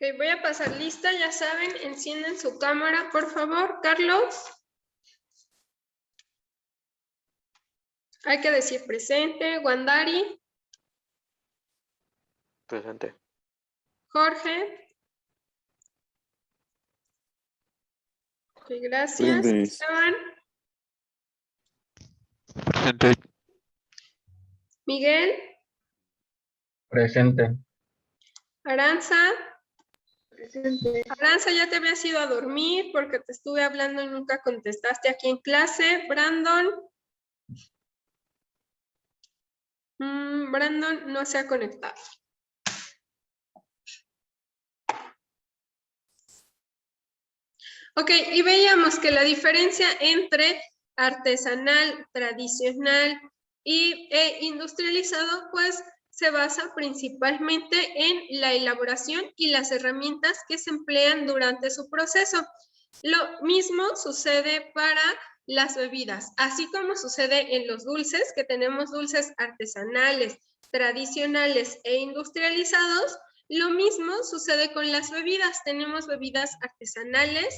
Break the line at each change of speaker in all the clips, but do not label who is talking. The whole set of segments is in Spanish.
Ok, voy a pasar lista, ya saben, encienden su cámara, por favor. Carlos. Hay que decir presente. Wandari.
Presente.
Jorge. Ok, gracias.
Presente.
Esteban.
Presente.
Miguel.
Presente.
Aranza.
Presente.
Aranza, ya te habías ido a dormir porque te estuve hablando y nunca contestaste aquí en clase. Brandon. Brandon no se ha conectado. Ok, y veíamos que la diferencia entre artesanal, tradicional e industrializado, pues se basa principalmente en la elaboración y las herramientas que se emplean durante su proceso. Lo mismo sucede para las bebidas, así como sucede en los dulces, que tenemos dulces artesanales, tradicionales e industrializados. Lo mismo sucede con las bebidas. Tenemos bebidas artesanales,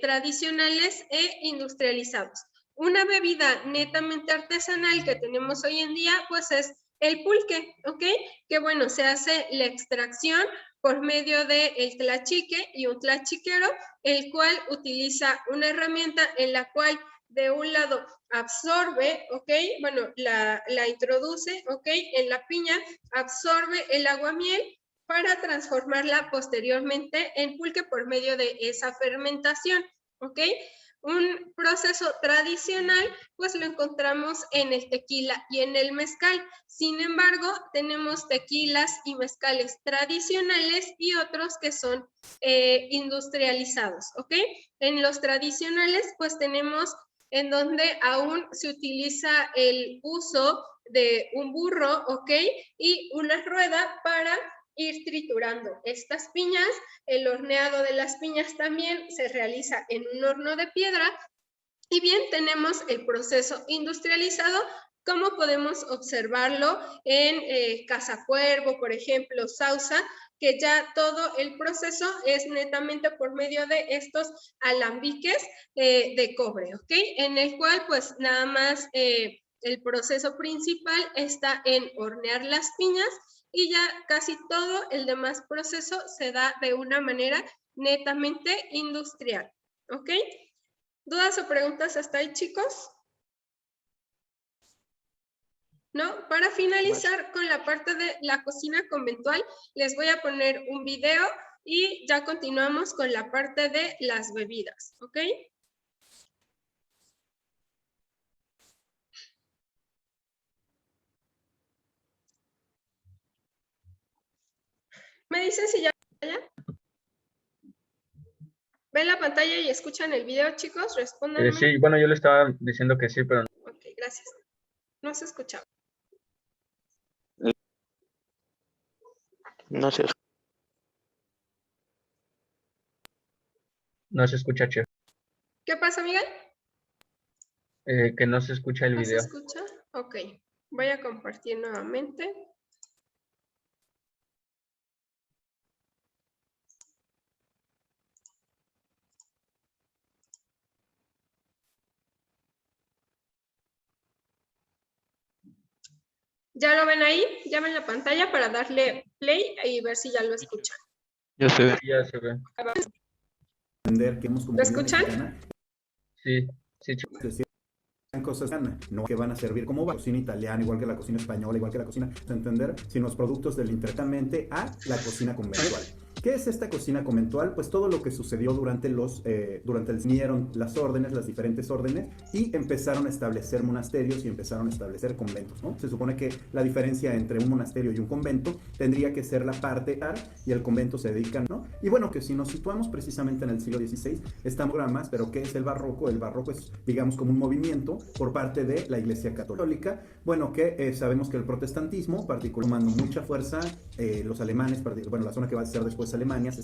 tradicionales e industrializados. Una bebida netamente artesanal que tenemos hoy en día, pues es el pulque, ¿ok? Que bueno, se hace la extracción por medio del tlachique y un tlachiquero, el cual utiliza una herramienta en la cual de un lado absorbe, ¿ok? Bueno, la introduce, ¿ok? En la piña, absorbe el aguamiel para transformarla posteriormente en pulque por medio de esa fermentación, ¿ok? Un proceso tradicional, pues lo encontramos en el tequila y en el mezcal. Sin embargo, tenemos tequilas y mezcales tradicionales y otros que son industrializados, ¿ok? En los tradicionales, pues tenemos en donde aún se utiliza el uso de un burro, ¿ok? Y una rueda para ir triturando estas piñas. El horneado de las piñas también se realiza en un horno de piedra. Y bien, tenemos el proceso industrializado, como podemos observarlo en Casa Cuervo, por ejemplo, Sausa, que ya todo el proceso es netamente por medio de estos alambiques de cobre, ¿ok? En el cual pues nada más el proceso principal está en hornear las piñas y ya casi todo el demás proceso se da de una manera netamente industrial, ¿ok? ¿Dudas o preguntas hasta ahí, chicos? ¿No? Para finalizar con la parte de la cocina conventual, les voy a poner un video y ya continuamos con la parte de las bebidas, ¿ok? ¿Me dicen si ya? ¿Ven la pantalla y escuchan el video, chicos? Respóndanme.
Sí, bueno, yo le estaba diciendo que sí, pero no.
Ok, gracias. No se escuchaba.
No sé.
No se escucha, chef.
¿Qué pasa, Miguel?
Que no se escucha el
¿No se
video.
escucha? Ok. Voy a compartir nuevamente. ¿Ya lo ven ahí? ¿Ya ven la pantalla para darle play y ver si ya lo escuchan?
Ya se ve.
Ya se ve.
¿Lo escuchan?
Sí, sí, chef.
Cosas no que van a servir como la cocina italiana, igual que la cocina española, igual que la cocina, entender, sino los productos del intercambio a la cocina conventual. ¿Qué es esta cocina conventual? Pues todo lo que sucedió durante vinieron las órdenes, las diferentes órdenes, y empezaron a establecer monasterios y empezaron a establecer conventos, ¿no? Se supone que la diferencia entre un monasterio y un convento tendría que ser la parte y el convento se dedican, ¿no? Y bueno, que si nos situamos precisamente en el siglo XVI, estamos ramas, pero ¿qué es el barroco? El barroco es, digamos, como un movimiento por parte de la Iglesia Católica, bueno, que sabemos que el protestantismo, particularmente tomando mucha fuerza, los alemanes, bueno, la zona que va a ser después después Alemania se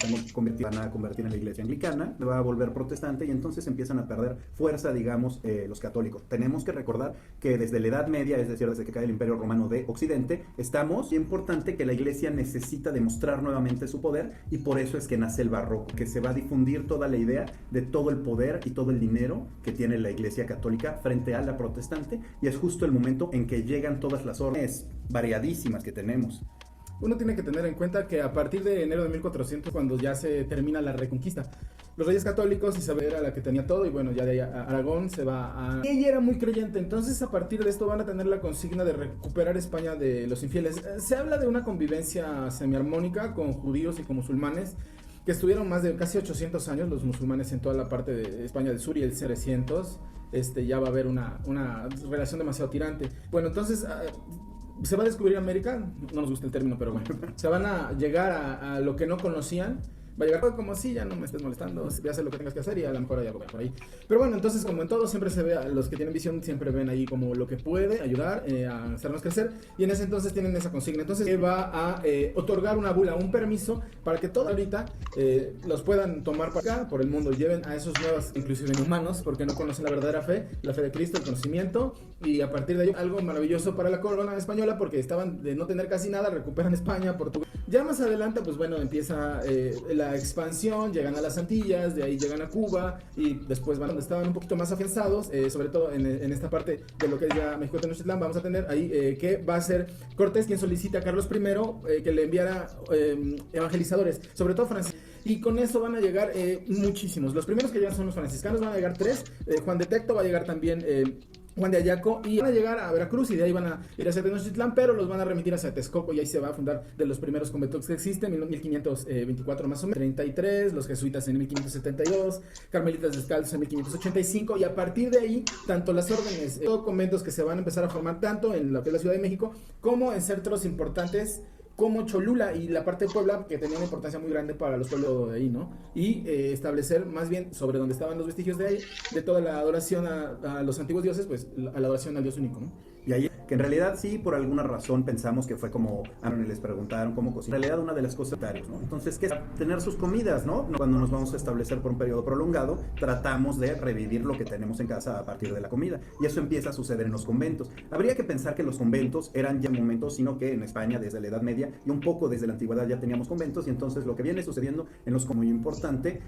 van a convertir en la iglesia anglicana, se va a volver protestante y entonces empiezan a perder fuerza, digamos, los católicos. Tenemos que recordar que desde la Edad Media, es decir, desde que cae el Imperio Romano de Occidente, es importante que la iglesia necesita demostrar nuevamente su poder y por eso es que nace el barroco, que se va a difundir toda la idea de todo el poder y todo el dinero que tiene la iglesia católica frente a la protestante y es justo el momento en que llegan todas las órdenes variadísimas que tenemos.
Uno tiene que tener en cuenta que a partir de enero de 1400, cuando ya se termina la Reconquista, los reyes católicos, Isabel era la que tenía todo y bueno, ya de ahí a Aragón se va a... Ella era muy creyente, entonces a partir de esto van a tener la consigna de recuperar España de los infieles. Se habla de una convivencia semiarmónica con judíos y con musulmanes, que estuvieron más de casi 800 años los musulmanes en toda la parte de España del Sur y el 700, ya va a haber una relación demasiado tirante. Bueno, entonces... se va a descubrir América, no nos gusta el término, pero bueno, se van a llegar a lo que no conocían, va a llegar como así, ya no me estés molestando, voy a hacer lo que tengas que hacer y a lo mejor hay algo por ahí. Pero bueno, entonces como en todo siempre se ve, los que tienen visión siempre ven ahí como lo que puede ayudar a hacernos crecer y en ese entonces tienen esa consigna. Entonces va a otorgar una bula, un permiso para que todos ahorita los puedan tomar para acá, por el mundo y lleven a esos nuevos, inclusive humanos, porque no conocen la verdadera fe, la fe de Cristo, el conocimiento y a partir de ello algo maravilloso para la corona española porque estaban de no tener casi nada, recuperan España, Portugal. Ya más adelante pues bueno empieza la expansión, llegan a las Antillas, de ahí llegan a Cuba y después van donde estaban un poquito más afianzados, sobre todo en esta parte de lo que es ya México Tenochtitlán, vamos a tener ahí que va a ser Cortés quien solicita a Carlos I que le enviara evangelizadores, sobre todo franciscanos. Y con eso van a llegar muchísimos. Los primeros que llegan son los franciscanos, van a llegar 3, Juan de Tecto, va a llegar también Juan de Ayaco y van a llegar a Veracruz y de ahí van a ir hacia Tenochtitlán, pero los van a remitir hacia Texcoco y ahí se va a fundar de los primeros conventos que existen, 1524 más o menos, 33, los jesuitas en 1572, carmelitas descalzos en 1585 y a partir de ahí, tanto las órdenes, conventos que se van a empezar a formar tanto en lo que es la Ciudad de México como en centros importantes como Cholula y la parte de Puebla, que tenía una importancia muy grande para los pueblos de ahí, ¿no? Y establecer más bien sobre donde estaban los vestigios de ahí, de toda la adoración a los antiguos dioses, pues a la adoración al Dios único, ¿no?
Y ahí, que en realidad sí, por alguna razón pensamos que fue como, les preguntaron cómo cocinar. En realidad una de las cosas, ¿no? Entonces, ¿qué es? Tener sus comidas, ¿no? Cuando nos vamos a establecer por un periodo prolongado, tratamos de revivir lo que tenemos en casa a partir de la comida. Y eso empieza a suceder en los conventos. Habría que pensar que los conventos eran ya momentos, sino que en España desde la Edad Media y un poco desde la antigüedad ya teníamos conventos y entonces lo que viene sucediendo en los muy importante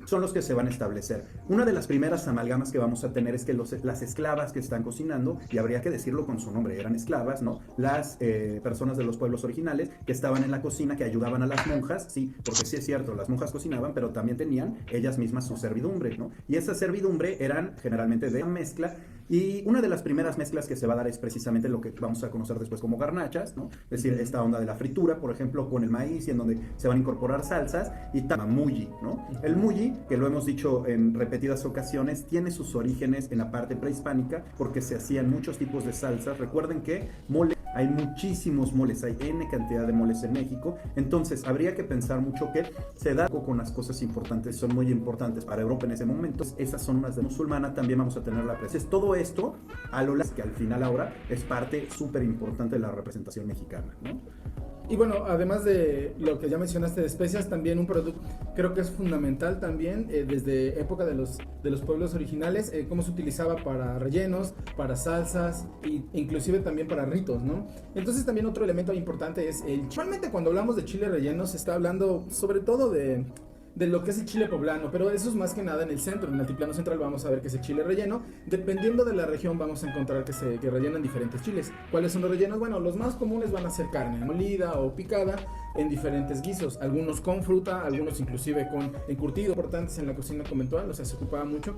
son los que se van a establecer. Una de las primeras amalgamas que vamos a tener es que las esclavas que están cocinando, y habría que decirlo con su nombre, eran esclavas, ¿no? Las personas de los pueblos originales que estaban en la cocina, que ayudaban a las monjas, sí, porque sí es cierto, las monjas cocinaban, pero también tenían ellas mismas su servidumbre, ¿no? Y esa servidumbre eran generalmente de mezcla. Y una de las primeras mezclas que se va a dar es precisamente lo que vamos a conocer después como garnachas, ¿no? Es decir, esta onda de la fritura, por ejemplo, con el maíz y en donde se van a incorporar salsas y mulli, ¿no? El mulli, que lo hemos dicho en repetidas ocasiones, tiene sus orígenes en la parte prehispánica porque se hacían muchos tipos de salsas. Recuerden que mole, hay muchísimos moles, hay N cantidad de moles en México, entonces habría que pensar mucho que se da con las cosas importantes, son muy importantes para Europa en ese momento. Esas son las de musulmana, también vamos a tener la presencia. Todo esto, a lo largo que al final ahora es parte súper importante de la representación mexicana, ¿no?
Y bueno, además de lo que ya mencionaste de especias, también un producto creo que es fundamental también desde época de los pueblos originales, cómo se utilizaba para rellenos, para salsas e inclusive también para ritos, ¿no? Entonces también otro elemento importante es el... Normalmente cuando hablamos de chile relleno se está hablando sobre todo de lo que es el chile poblano, pero eso es más que nada en el centro, en el altiplano central vamos a ver que es el chile relleno. Dependiendo de la región vamos a encontrar que rellenan diferentes chiles. ¿Cuáles son los rellenos? Bueno, los más comunes van a ser carne molida o picada en diferentes guisos, algunos con fruta, algunos inclusive con encurtido, importantes en la cocina conventual, o sea, se ocupaba mucho.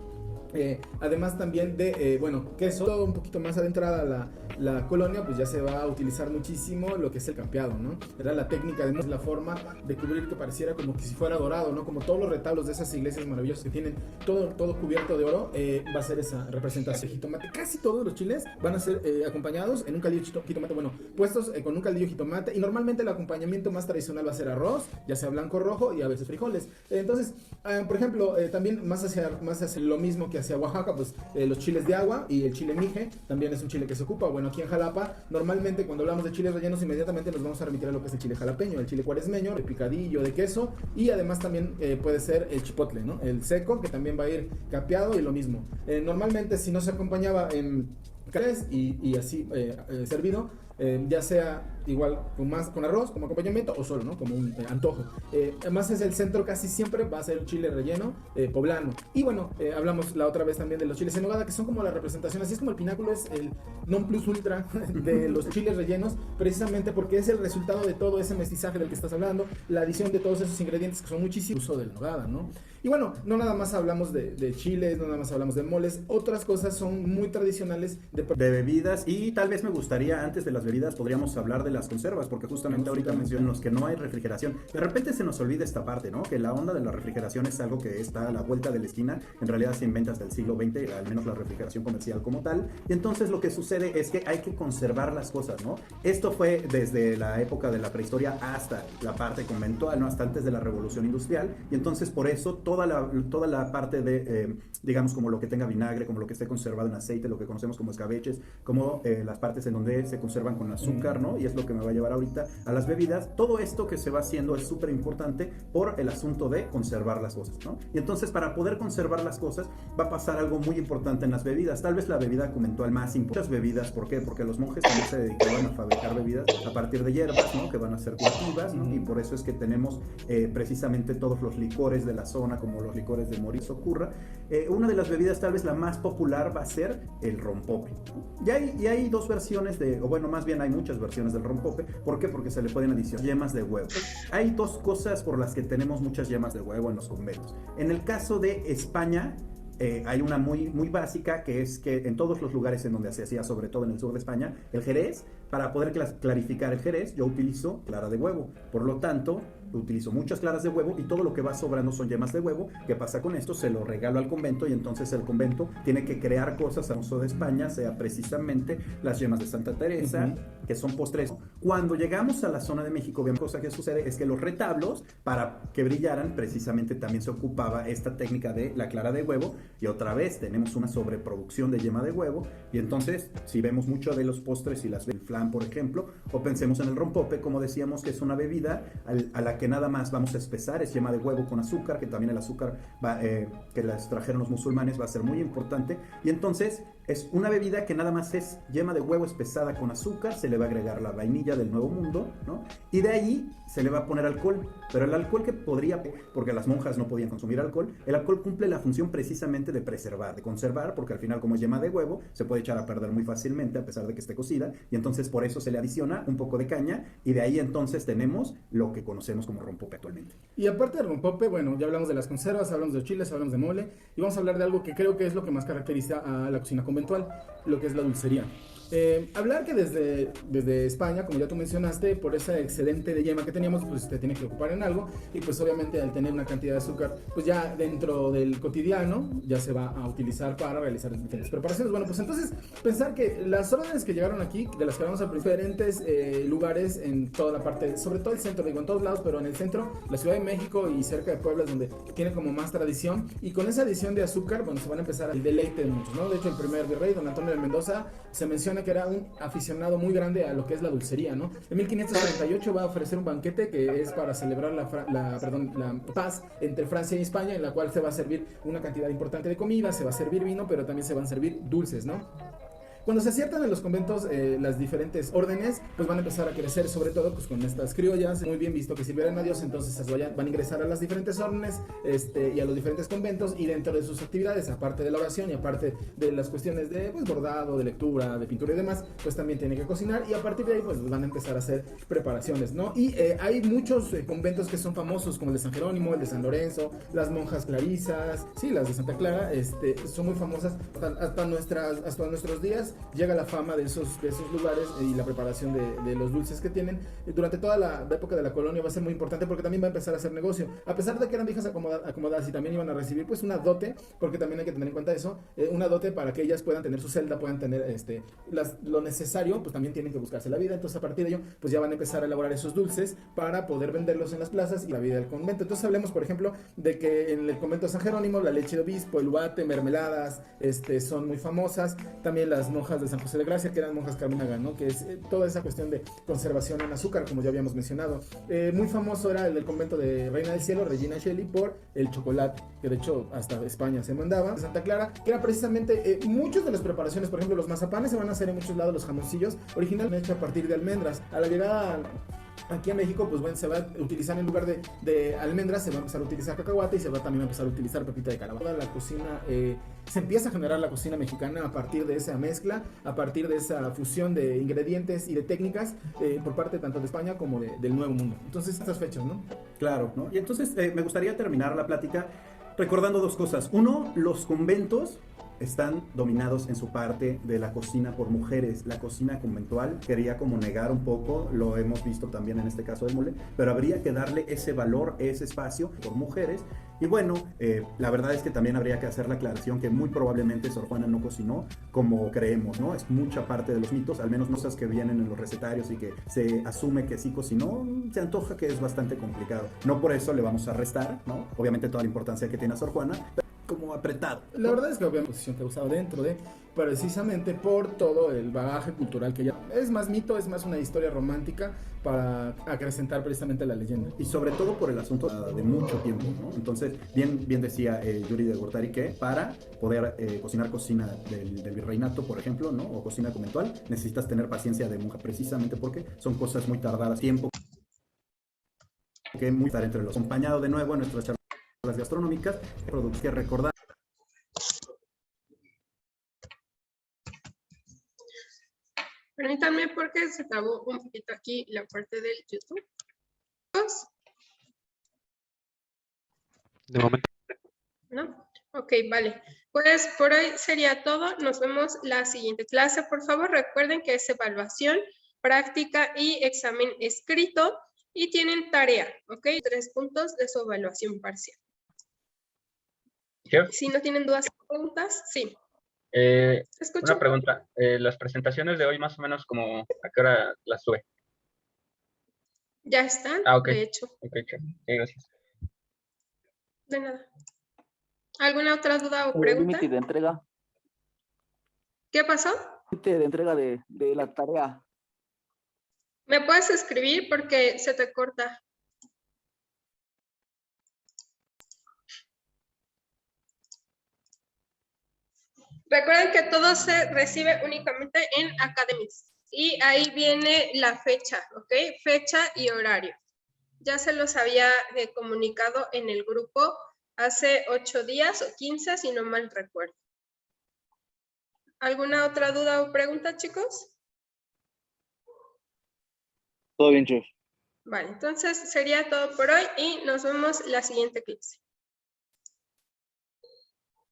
Además también de, queso, todo un poquito más adentrada la colonia, pues ya se va a utilizar muchísimo lo que es el campeado, ¿no? Era la técnica, la forma de cubrir que pareciera como que si fuera dorado, ¿no? Como todos los retablos de esas iglesias maravillosas que tienen todo cubierto de oro, va a ser esa representación. Jitomate, casi todos los chiles van a ser acompañados en un caldillo jitomate, puestos con un caldillo jitomate, y normalmente el acompañamiento más tradicional va a ser arroz, ya sea blanco o rojo, y a veces frijoles. Entonces, por ejemplo, también más hacia lo mismo que hacia Oaxaca, pues los chiles de agua y el chile mije, también es un chile que se ocupa. Bueno, bueno, aquí en Jalapa, normalmente cuando hablamos de chiles rellenos, inmediatamente nos vamos a remitir a lo que es el chile jalapeño, el chile cuaresmeño, el picadillo de queso, y además también puede ser el chipotle, ¿no? El seco, que también va a ir capeado, y lo mismo. Normalmente, si no se acompañaba en carnes y así servido, ya sea igual con arroz como acompañamiento o solo, ¿no? Como un antojo. Además es el centro, casi siempre va a ser un chile relleno poblano. Y bueno, hablamos la otra vez también de los chiles en nogada, que son como la representación, así es como el pináculo es el non plus ultra de los chiles rellenos, precisamente porque es el resultado de todo ese mestizaje del que estás hablando, la adición de todos esos ingredientes que son muchísimos, uso de la nogada, ¿no? Y bueno, no nada más hablamos de chiles, no nada más hablamos de moles, otras cosas son muy tradicionales de
bebidas, y tal vez me gustaría, antes de las bebidas, podríamos hablar de las conservas, porque justamente ahorita mencionamos que no hay refrigeración. De repente se nos olvida esta parte, ¿no? Que la onda de la refrigeración es algo que está a la vuelta de la esquina. En realidad se inventa hasta el siglo XX, al menos la refrigeración comercial como tal. Y entonces lo que sucede es que hay que conservar las cosas, ¿no? Esto fue desde la época de la prehistoria hasta la parte conventual, ¿no? Hasta antes de la revolución industrial. Y entonces por eso toda la parte de, digamos, como lo que tenga vinagre, como lo que esté conservado en aceite, lo que conocemos como escabeches, como las partes en donde se conservan con azúcar, ¿no? Y es lo que me va a llevar ahorita a las bebidas. Todo esto que se va haciendo es súper importante por el asunto de conservar las cosas, ¿no? Y entonces, para poder conservar las cosas, va a pasar algo muy importante en las bebidas. Tal vez la bebida conventual más importante. Muchas bebidas, ¿por qué? Porque los monjes también se dedicaban a fabricar bebidas a partir de hierbas, ¿no? Que van a ser curativas, ¿no? Y por eso es que tenemos precisamente todos los licores de la zona, como los licores de Moris Ocurra. Una de las bebidas, tal vez la más popular, va a ser el rompope. Y hay dos versiones o bueno, más bien hay muchas versiones del rompope. ¿Por qué? Porque se le pueden adicionar yemas de huevo. Hay dos cosas por las que tenemos muchas yemas de huevo en los conventos. En el caso de España, hay una muy básica, que es que en todos los lugares en donde se hacía, sobre todo en el sur de España, el jerez, para poder clarificar el jerez, yo utilizo clara de huevo. Por lo tanto, utilizo muchas claras de huevo y todo lo que va sobrando son yemas de huevo. ¿Qué pasa con esto? Se lo regalo al convento, y entonces el convento tiene que crear cosas al uso de España, sea precisamente las yemas de Santa Teresa, que son postres. Cuando llegamos a la zona de México, una cosa que sucede es que los retablos, para que brillaran, precisamente también se ocupaba esta técnica de la clara de huevo, y otra vez tenemos una sobreproducción de yema de huevo. Y entonces, si vemos mucho de los postres y las del flan, por ejemplo, o pensemos en el rompope, como decíamos, que es una bebida a la que nada más vamos a espesar, es yema de huevo con azúcar, que también el azúcar que las trajeron los musulmanes va a ser muy importante. Y entonces es una bebida que nada más es yema de huevo espesada con azúcar, se le va a agregar la vainilla del Nuevo Mundo, ¿no? Y de ahí se le va a poner alcohol, pero el alcohol que podría, porque las monjas no podían consumir alcohol, el alcohol cumple la función precisamente de preservar, de conservar, porque al final, como es yema de huevo, se puede echar a perder muy fácilmente a pesar de que esté cocida, y entonces por eso se le adiciona un poco de caña, y de ahí entonces tenemos lo que conocemos como rompope actualmente.
Y aparte del rompope, bueno, ya hablamos de las conservas, hablamos de chiles, hablamos de mole, y vamos a hablar de algo que creo que es lo que más caracteriza a la cocina conventual, lo que es la dulcería. Hablar que desde España, como ya tú mencionaste, por ese excedente de yema que teníamos, pues te tiene que ocupar en algo, y pues obviamente al tener una cantidad de azúcar, pues ya dentro del cotidiano ya se va a utilizar para realizar diferentes preparaciones. Bueno, pues entonces pensar que las órdenes que llegaron aquí, de las que hablamos a diferentes lugares en toda la parte, sobre todo el centro, digo en todos lados, pero en el centro, la Ciudad de México y cerca de Puebla es donde tiene como más tradición, y con esa adición de azúcar, bueno, se van a empezar el deleite de muchos, ¿no? De hecho, el primer virrey, don Antonio de Mendoza, se menciona que era un aficionado muy grande a lo que es la dulcería, ¿no? En 1538 va a ofrecer un banquete que es para celebrar la paz entre Francia y España, en la cual se va a servir una cantidad importante de comida, se va a servir vino, pero también se van a servir dulces, ¿no? Cuando se aciertan en los conventos las diferentes órdenes, pues van a empezar a crecer, sobre todo pues con estas criollas, muy bien visto que sirvieran a Dios, entonces van a ingresar a las diferentes órdenes y a los diferentes conventos, y dentro de sus actividades, aparte de la oración y aparte de las cuestiones de pues, bordado, de lectura, de pintura y demás, pues también tienen que cocinar, y a partir de ahí pues van a empezar a hacer preparaciones, ¿no? Y hay muchos conventos que son famosos, como el de San Jerónimo, el de San Lorenzo, las monjas clarisas, sí, las de Santa Clara, son muy famosas hasta nuestros días. Llega la fama de esos lugares y la preparación de los dulces que tienen. Durante toda la época de la colonia va a ser muy importante, porque también va a empezar a hacer negocio. A pesar de que eran viejas acomodadas y también iban a recibir pues una dote, porque también hay que tener en cuenta eso, una dote para que ellas puedan tener su celda, puedan tener lo necesario, pues también tienen que buscarse la vida. Entonces a partir de ello pues ya van a empezar a elaborar esos dulces para poder venderlos en las plazas y la vida del convento. Entonces hablemos, por ejemplo, de que en el convento de San Jerónimo la leche de obispo, el uvate, mermeladas, son muy famosas. También las monjas monjas de San José de Gracia, que eran monjas carmelagas, ¿no? Que es toda esa cuestión de conservación en azúcar, como ya habíamos mencionado. Muy famoso era el del convento de Reina del Cielo, Regina Coeli, por el chocolate, que de hecho hasta España se mandaba, de Santa Clara, que era precisamente, muchas de las preparaciones, por ejemplo, los mazapanes se van a hacer en muchos lados, los jamoncillos, originalmente a partir de almendras. A la llegada aquí a México, pues bueno, se va a utilizar en lugar de almendras, se va a empezar a utilizar cacahuate y se va también a empezar a utilizar pepita de calabaza. Toda la cocina, se empieza a generar la cocina mexicana a partir de esa mezcla, a partir de esa fusión de ingredientes y de técnicas por parte tanto de España como del Nuevo Mundo. Entonces, estas fechas, ¿no?
Claro, ¿no? Y entonces me gustaría terminar la plática recordando dos cosas. Uno, los conventos están dominados en su parte de la cocina por mujeres. La cocina conventual quería como negar un poco, lo hemos visto también en este caso de Mole, pero habría que darle ese valor, ese espacio por mujeres. Y bueno, la verdad es que también habría que hacer la aclaración que muy probablemente Sor Juana no cocinó como creemos, ¿no? Es mucha parte de los mitos, al menos cosas que vienen en los recetarios y que se asume que sí cocinó, se antoja que es bastante complicado. No por eso le vamos a restar, ¿no? Obviamente toda la importancia que tiene a Sor Juana, como apretado.
La verdad es que había una posición que ha usado dentro de, precisamente por todo el bagaje cultural que ya es más mito, es más una historia romántica para acrecentar precisamente la leyenda.
Y sobre todo por el asunto de mucho tiempo, ¿no? Entonces, bien decía Yuri de Gortari que para poder cocinar cocina del virreinato, por ejemplo, ¿no? O cocina conventual, necesitas tener paciencia de monja, precisamente porque son cosas muy tardadas, tiempo que muy estar entre los acompañado de nuevo en nuestras charlas gastronómicas, productos que recordar.
Permítanme porque se trabó un poquito aquí la parte del YouTube.
De momento.
¿No? Ok, vale. Pues por hoy sería todo. Nos vemos la siguiente clase. Por favor, recuerden que es evaluación, práctica y examen escrito. Y tienen tarea, ¿ok? 3 puntos de su evaluación parcial.
Chef,
Si no tienen dudas o preguntas, sí. ¿Escucho?
una pregunta. Las presentaciones de hoy, más o menos, como ¿a qué hora las sube?
Ya están,
Ah, ok.
de hecho.
Ok, chef. Sí, gracias.
De nada. ¿Alguna otra duda o pregunta?
Límite de entrega.
¿Qué pasó?
Límite de entrega de la tarea.
¿Me puedes escribir porque se te corta? Recuerden que todo se recibe únicamente en Academics. Y ahí viene la fecha, ¿ok? Fecha y horario. Ya se los había comunicado en el grupo hace 8 días o 15, si no mal recuerdo. ¿Alguna otra duda o pregunta, chicos?
Todo bien, chef.
Vale, entonces sería todo por hoy y nos vemos la siguiente clase.